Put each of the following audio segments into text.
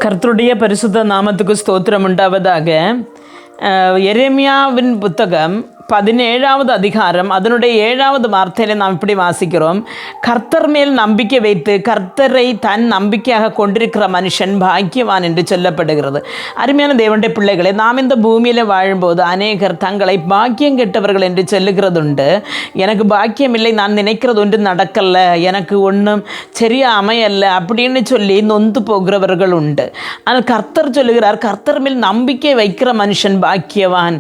கர்த்தருடைய பரிசுத்த நாமத்துக்கு ஸ்தோத்திரம் உண்டாவதாக. எரேமியாவின் புத்தகம் 17வது அதிகாரம் அதனுடைய 7வது வார்த்தையில் நாம் இப்படி வாசிக்கிறோம். கர்த்தர் மேல் நம்பிக்கை வைத்து கர்த்தரை தன் நம்பிக்கையாக கொண்டிருக்கிற மனுஷன் பாக்கியவான் என்று சொல்லப்படுகிறது. அருமையான தேவனுடைய பிள்ளைகளை, நாம் இந்த பூமியில் வாழும்போது அநேகர் தங்களை பாக்கியம் கெட்டவர்கள் என்று சொல்லுகிறதுண்டு. எனக்கு பாக்கியம் இல்லை, நான் நினைக்கிறது ஒன்று நடக்கலை, எனக்கு ஒன்றும் சரியாக அமையல்ல அப்படின்னு சொல்லி நொந்து போகிறவர்கள் உண்டு. ஆனால் கர்த்தர் சொல்லுகிறார், கர்த்தர் மேல் நம்பிக்கை வைக்கிற மனுஷன் பாக்கியவான்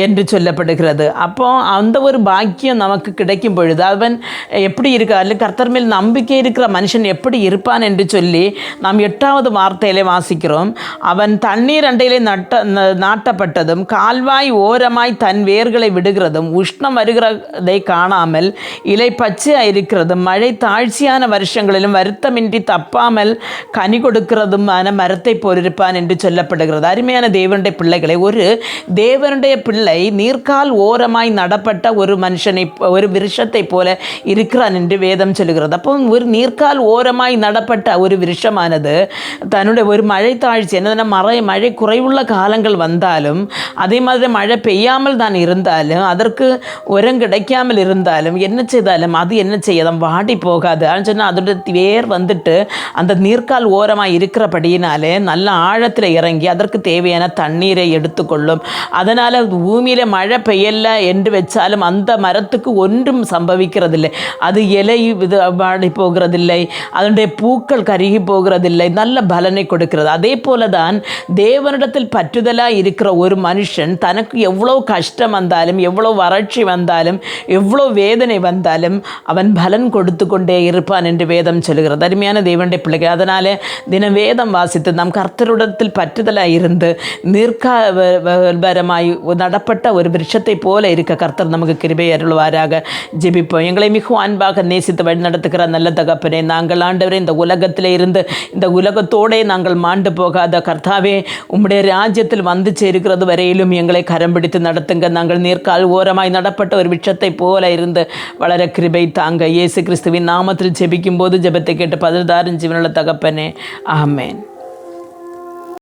என்று சொல்லப்படுகிறது. அப்போ அந்த ஒரு பாக்கியம் நமக்கு கிடைக்கும் பொழுது அவன் எப்படி இருக்கார், கர்த்தர் மேல் நம்பிக்கை இருக்கிற மனுஷன் எப்படி இருப்பான் என்று சொல்லி நாம் 8வது வார்த்தையிலே வாசிக்கிறோம். அவன் தண்ணீர் அண்டையிலே நாட்டப்பட்டதும் கால்வாய் ஓரமாய் தன் வேர்களை விடுகிறதும் உஷ்ணம் வருகிறதை காணாமல் இலை பச்சையாக இருக்கிறதும் மழை தாழ்ச்சியான வருஷங்களிலும் வருத்தமின்றி தப்பாமல் கனி கொடுக்கிறதுமான மரத்தை போலிருப்பான் என்று சொல்லப்படுகிறது. அருமையான தேவனுடைய பிள்ளைகளை, ஒரு தேவனுடைய பிள்ளை நீர்க்கால் ஓரமாய் நடப்பட்ட ஒரு மனுஷனை, ஒரு விருஷத்தை போல இருக்கிறான் என்று வேதம் சொல்லுகிறது. அப்போ ஒரு நீர்க்கால் ஓரமாய் நடப்பட்ட ஒரு விருஷமானது தன்னுடைய ஒரு மழை தாழ்ச்சி என்ன, மழை குறைவுள்ள காலங்கள் வந்தாலும், அதே மாதிரி மழை பெய்யாமல் தான் இருந்தாலும், அதற்கு உரம் கிடைக்காமல் இருந்தாலும், என்ன செய்தாலும் அது என்ன செய்யதான் வாடி போகாது. சொன்னால் அதோட வேர் வந்துட்டு அந்த நீர்க்கால் ஓரமாய் இருக்கிறபடியினாலே நல்ல ஆழத்தில் இறங்கி அதற்கு தேவையான தண்ணீரை எடுத்துக்கொள்ளும். அதனால் பூமியில் மழை பெய்யல என்று வச்சாலும் அந்த மரத்துக்கு ஒன்றும் சம்பவிக்கிறதில்லை. அது இலை வாடி போகிறதில்லை, அதனுடைய பூக்கள் கருகி போகிறதில்லை, நல்ல பலனை கொடுக்கிறது. அதே போல தான் தேவனிடத்தில் பற்றுதலாக இருக்கிற ஒரு மனுஷன் தனக்கு எவ்வளோ கஷ்டம் வந்தாலும், எவ்வளோ வறட்சி வந்தாலும், எவ்வளோ வேதனை வந்தாலும் அவன் பலன் கொடுத்து கொண்டே இருப்பான் என்று வேதம் சொல்கிறது. அருமையான தேவனுடைய பிள்ளைகள், அதனால் தின வேதம் வாசித்து நாம் கர்த்தரிடத்தில் பற்றுதலாக இருந்து நீர்க்கால்வரமாய் நடப்பட்ட ஒரு விருட்சத்தை போல இருக்க கர்த்தர் நமக்கு கிருபை அருள்வாராக. ஜெபிப்போம். எங்களை மிகவும் அன்பாக நேசித்து வழி நடத்துகிற நல்ல தகப்பனே, நாங்கள் ஆண்டவரே இந்த உலகத்தில் இருந்து இந்த உலகத்தோடே நாங்கள் மாண்டு போகாத கர்த்தாவே, உம்முடைய ராஜ்யத்தில் வந்து சேர்க்கிறது வரையிலும் எங்களை கரம் பிடித்து நடத்துங்க. நாங்கள் நீர்க்கால் ஓரமாய் நடப்பட்ட ஒரு விருட்சத்தை போல இருந்து வளர கிருபை தாங்க. இயேசு கிறிஸ்துவின் நாமத்தில் ஜெபிக்கும் போது ஜெபத்தை கேட்டு பதில் தாரும் ஜீவனுள்ள தகப்பனே, ஆமென்.